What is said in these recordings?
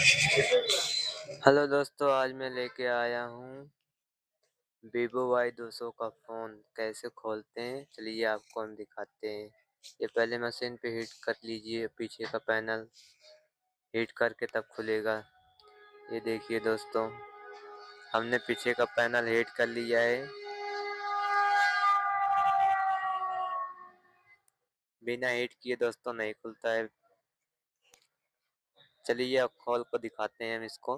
Hello दोस्तों, आज मैं लेके आया हूँ वीवो Y200 का फ़ोन। कैसे खोलते हैं चलिए आपको हम दिखाते हैं। ये पहले मशीन पे हीट कर लीजिए, पीछे का पैनल हीट करके तब खुलेगा। ये देखिए दोस्तों, हमने पीछे का पैनल हीट कर लिया है। बिना हीट किए दोस्तों नहीं खुलता है। चलिए अब खोल को दिखाते हैं हम इसको।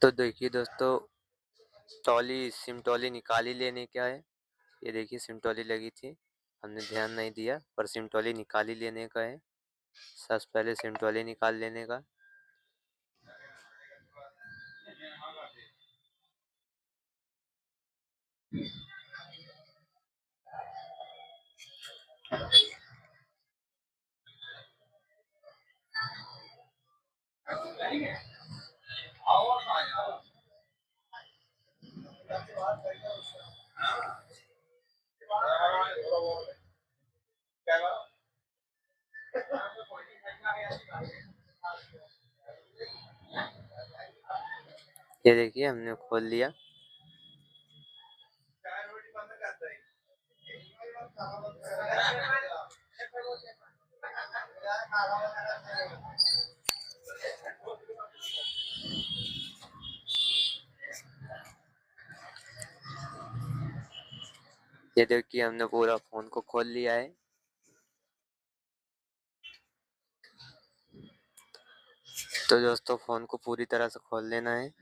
तो देखिए दोस्तों, सिम टॉली निकाल ही लेने क्या है। ये देखिए सिम टॉली लगी थी, हमने ध्यान नहीं दिया, पर सिम टॉली निकाल ही लेने का है। सबसे पहले सिम टॉली निकाल लेने का। ये देखिए हमने खोल लिया। ये देखिए हमने पूरा फोन को खोल लिया है। तो दोस्तों फोन को पूरी तरह से खोल लेना है।